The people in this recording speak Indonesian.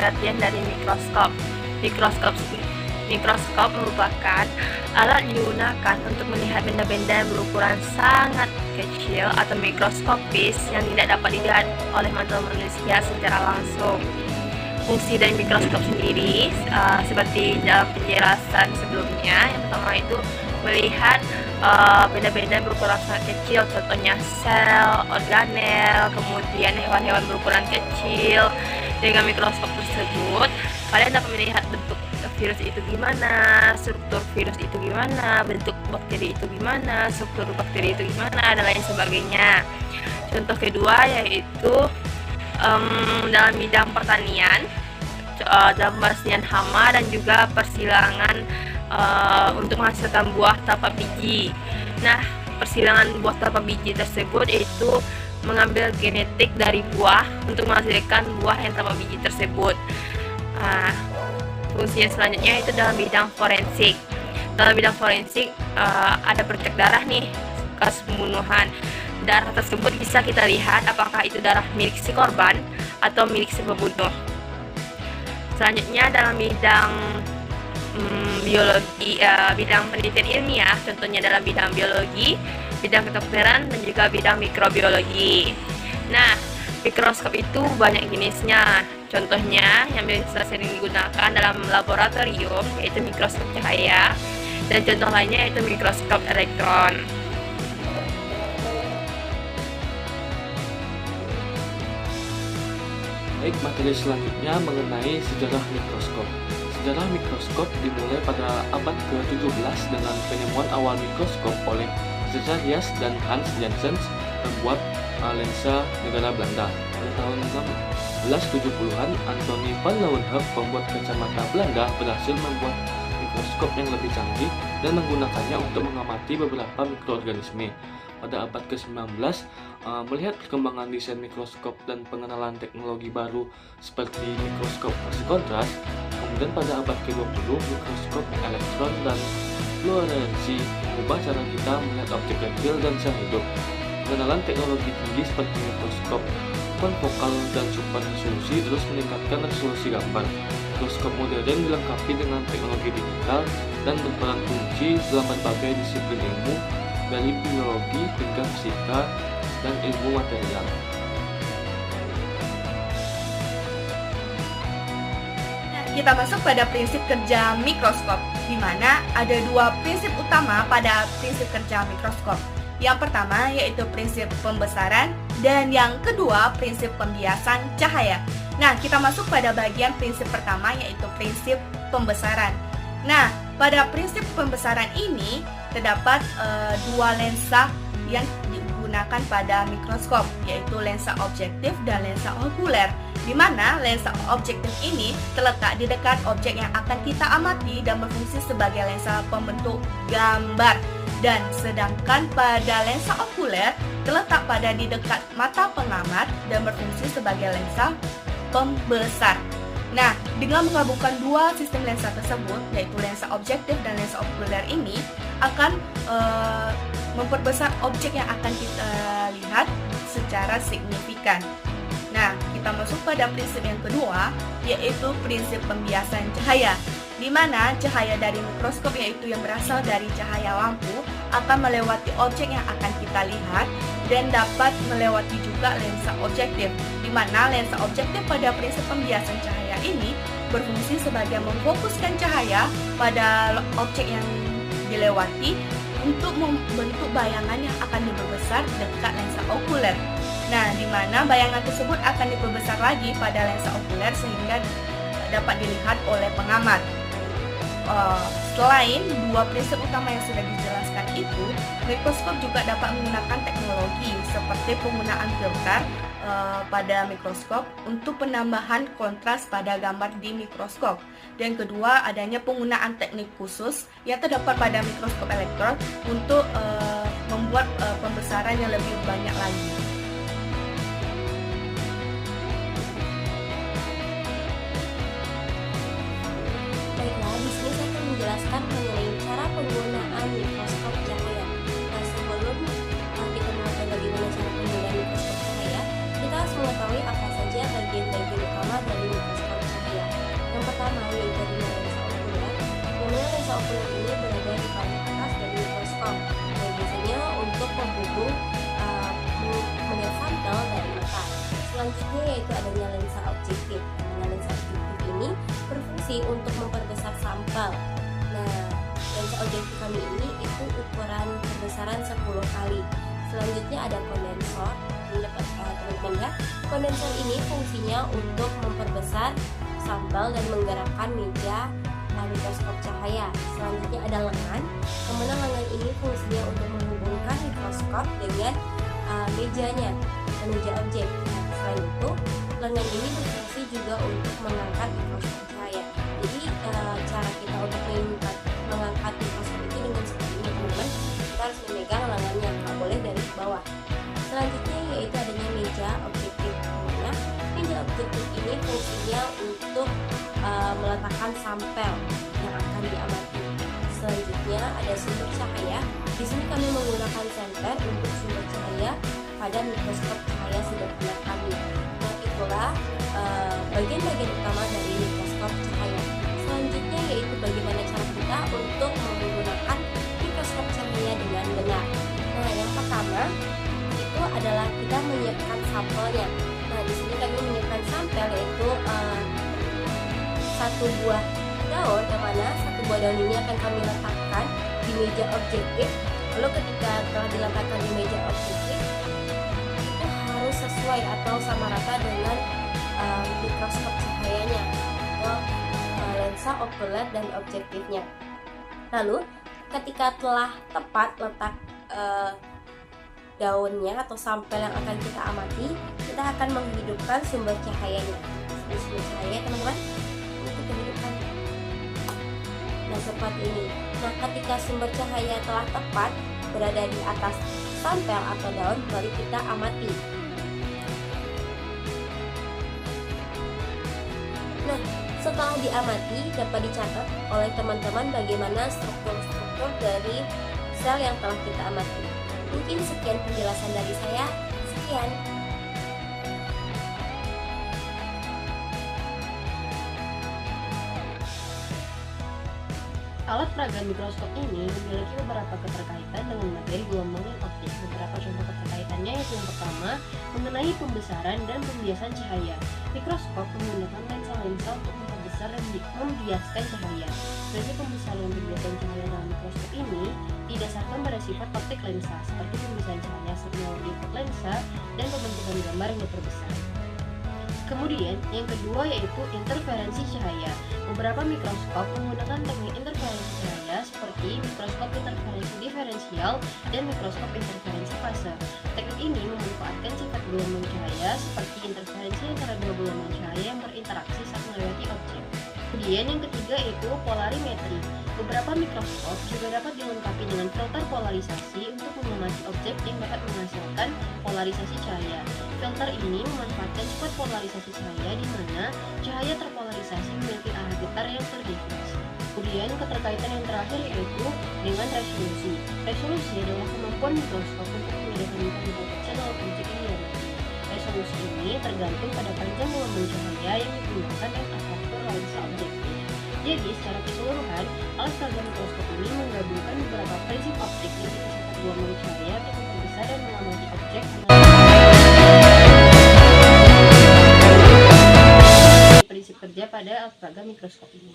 pengertian dari mikroskop. Mikroskop merupakan alat yang digunakan untuk melihat benda-benda berukuran sangat kecil atau mikroskopis yang tidak dapat dilihat oleh mata manusia secara langsung. Fungsi dari mikroskop sendiri seperti dalam penjelasan sebelumnya, yang pertama itu melihat benda-benda berukuran sangat kecil, contohnya sel, organel, kemudian hewan-hewan berukuran kecil. Dengan mikroskop tersebut, kalian dapat melihat bentuk virus itu gimana, struktur virus itu gimana, bentuk bakteri itu gimana, struktur bakteri itu gimana, dan lain sebagainya. Contoh kedua yaitu dalam bidang pertanian, dalam pembersihan hama dan juga persilangan untuk menghasilkan buah tanpa biji. Nah, persilangan buah tanpa biji tersebut itu mengambil genetik dari buah untuk menghasilkan buah yang tanpa biji tersebut. Fungsi yang selanjutnya itu dalam bidang forensik. Dalam bidang forensik ada percak darah nih, kasus pembunuhan. Darah tersebut bisa kita lihat apakah itu darah milik si korban atau milik si pembunuh. Selanjutnya dalam bidang biologi, bidang penelitian ilmiah, contohnya dalam bidang biologi, bidang kedokteran, dan juga bidang mikrobiologi. Nah, mikroskop itu banyak jenisnya. Contohnya yang biasa sering digunakan dalam laboratorium yaitu mikroskop cahaya, dan contoh lainnya yaitu mikroskop elektron. Baik, materi selanjutnya mengenai sejarah mikroskop. Sejarah mikroskop dimulai pada abad ke-17 dengan penemuan awal mikroskop oleh Zacharias dan Hans Janssen membuat lensa negara Belanda. Pada tahun 1670-an, Anthony van Leeuwenhoek, pembuat kacamata Belanda, berhasil membuat mikroskop yang lebih canggih dan menggunakannya untuk mengamati beberapa mikroorganisme. Pada abad ke-19, melihat perkembangan desain mikroskop dan pengenalan teknologi baru seperti mikroskop versi kontras, kemudian pada abad ke-20, mikroskop elektron dan fluoresensi mengubah cara kita melihat objek kecil dan sel hidup. Pengenalan teknologi tinggi seperti mikroskop konfokal dan super resolusi terus meningkatkan resolusi gambar. Mikroskop modern dilengkapi dengan teknologi digital dan berperan kunci dalam berbagai disiplin ilmu, dari biologi hingga fisika dan ilmu material. Kita masuk pada prinsip kerja mikroskop, di mana ada dua prinsip utama pada prinsip kerja mikroskop. Yang pertama yaitu prinsip pembesaran, dan yang kedua prinsip pembiasan cahaya. Nah, kita masuk pada bagian prinsip pertama yaitu prinsip pembesaran. Nah, pada prinsip pembesaran ini terdapat dua lensa yang digunakan pada mikroskop, yaitu lensa objektif dan lensa okuler, di mana lensa objektif ini terletak di dekat objek yang akan kita amati dan berfungsi sebagai lensa pembentuk gambar, dan sedangkan pada lensa okuler terletak pada di dekat mata pengamat dan berfungsi sebagai lensa pembesar. Nah, dengan menggabungkan dua sistem lensa tersebut, yaitu lensa objektif dan lensa okuler ini, akan memperbesar objek yang akan kita lihat secara signifikan. Nah, kita masuk pada prinsip yang kedua, yaitu prinsip pembiasan cahaya, di mana cahaya dari mikroskop, yaitu yang berasal dari cahaya lampu, akan melewati objek yang akan kita lihat dan dapat melewati juga lensa objektif, di mana lensa objektif pada prinsip pembiasan cahaya ini berfungsi sebagai memfokuskan cahaya pada objek yang dilewati untuk membentuk bayangan yang akan diperbesar dekat lensa okuler. Nah, di mana bayangan tersebut akan diperbesar lagi pada lensa okuler sehingga dapat dilihat oleh pengamat. Selain dua prinsip utama yang sudah dijelaskan itu, mikroskop juga dapat menggunakan teknologi seperti penggunaan filter pada mikroskop untuk penambahan kontras pada gambar di mikroskop. Dan kedua, adanya penggunaan teknik khusus yang terdapat pada mikroskop elektron untuk membuat pembesaran yang lebih banyak lagi. Baiklah, di sini saya akan menjelaskan mengenai cara penggunaan mikroskop cahaya. Nah, sebelum kita mengetahui bagaimana cara penggunaan mikroskop cahaya, kita harus mengetahui apa saja bagian-bagian utama dari mikroskop cahaya. Selanjutnya yaitu adanya lensa objektif. Nah, lensa objektif ini berfungsi untuk memperbesar sampel. Nah, lensa objektif kami ini itu ukuran perbesaran 10 kali. Selanjutnya ada kondensor. Ini dapat teman-teman ya. Kondensor ini fungsinya untuk memperbesar sampel dan menggerakkan meja mikroskop cahaya. Selanjutnya ada lengan. Kemudian lengan ini fungsinya untuk menghubungkan mikroskop dengan mejanya, meja objek. Nah, selain itu, lengan ini berfungsi juga untuk mengangkat mikroskop cahaya. Jadi cara kita untuk mengangkat mikroskop itu dengan seperti ini teman-teman. Kita harus memegang lengannya, nggak boleh dari bawah. Selanjutnya yaitu adanya meja objektif. Nah, meja objektif ini fungsinya untuk meletakkan sampel yang akan diamati. Selanjutnya ada sumber cahaya. Di sini kami menggunakan senter untuk sumber cahaya pada mikroskop cahaya sederhana kami. Nah, itulah bagian-bagian utama dari mikroskop cahaya. Selanjutnya yaitu bagaimana cara kita untuk menggunakan mikroskop cahaya dengan benar. Nah, yang pertama itu adalah kita menyiapkan sampelnya. Nah, di sini kami menyiapkan sampel yaitu satu buah daun, yang mana satu buah daun ini akan kami letakkan di meja objektif. Lalu ketika telah diletakkan di meja objektif, itu harus sesuai atau sama rata dengan mikroskop cahayanya atau lensa ocular dan objektifnya. Lalu ketika telah tepat letak daunnya atau sampel yang akan kita amati, kita akan menghidupkan sumber cahayanya. Sumber cahaya teman-teman, kita hidupkan. Nah, seperti ini. Nah, ketika sumber cahaya telah tepat berada di atas sampel atau daun, baru kita amati. Nah, setelah diamati, dapat dicatat oleh teman-teman bagaimana struktur-struktur dari sel yang telah kita amati. Mungkin sekian penjelasan dari saya. Sekian. Alat peraga mikroskop ini memiliki beberapa keterkaitan dengan materi gelombang dan optik. Beberapa contoh keterkaitannya yaitu yang pertama, mengenai pembesaran dan pembiasan cahaya. Mikroskop menggunakan lensa-lensa untuk memperbesar dan membiaskan cahaya. Prinsip pembesaran dan pembiasan cahaya dalam mikroskop ini didasarkan pada sifat optik lensa, seperti pembiasaan cahaya teknologi lensa dan pembentukan gambar yang diperbesar. Kemudian, yang kedua yaitu interferensi cahaya. Beberapa mikroskop menggunakan teknik interferensi cahaya seperti mikroskop interferensi diferensial dan mikroskop interferensi fase. Teknik ini memanfaatkan sifat gelombang cahaya seperti interferensi antara dua gelombang cahaya yang berinteraksi saat melewati objek. Kemudian yang ketiga yaitu polarimetri. Beberapa mikroskop juga dapat dilengkapi dengan filter polarisasi untuk mengamati objek yang dapat menghasilkan polarisasi cahaya. Filter ini memanfaatkan sifat polarisasi cahaya di mana cahaya terpolarisasi memiliki arah getar yang terdefinisi. Kemudian keterkaitan yang terakhir yaitu dengan resolusi. Resolusi adalah kemampuan mikroskop untuk membedakan bentuk kecil dalam objek yang diamati. Resolusi ini tergantung pada panjang gelombang cahaya yang digunakan dan apertur lensa objektif. Jadi, secara keseluruhan, alat peraga mikroskop ini menggabungkan beberapa prinsip optik yang sifat gelombang cahaya untuk memperbesar dan mengamati objek prinsip kerja pada alat peraga mikroskop ini.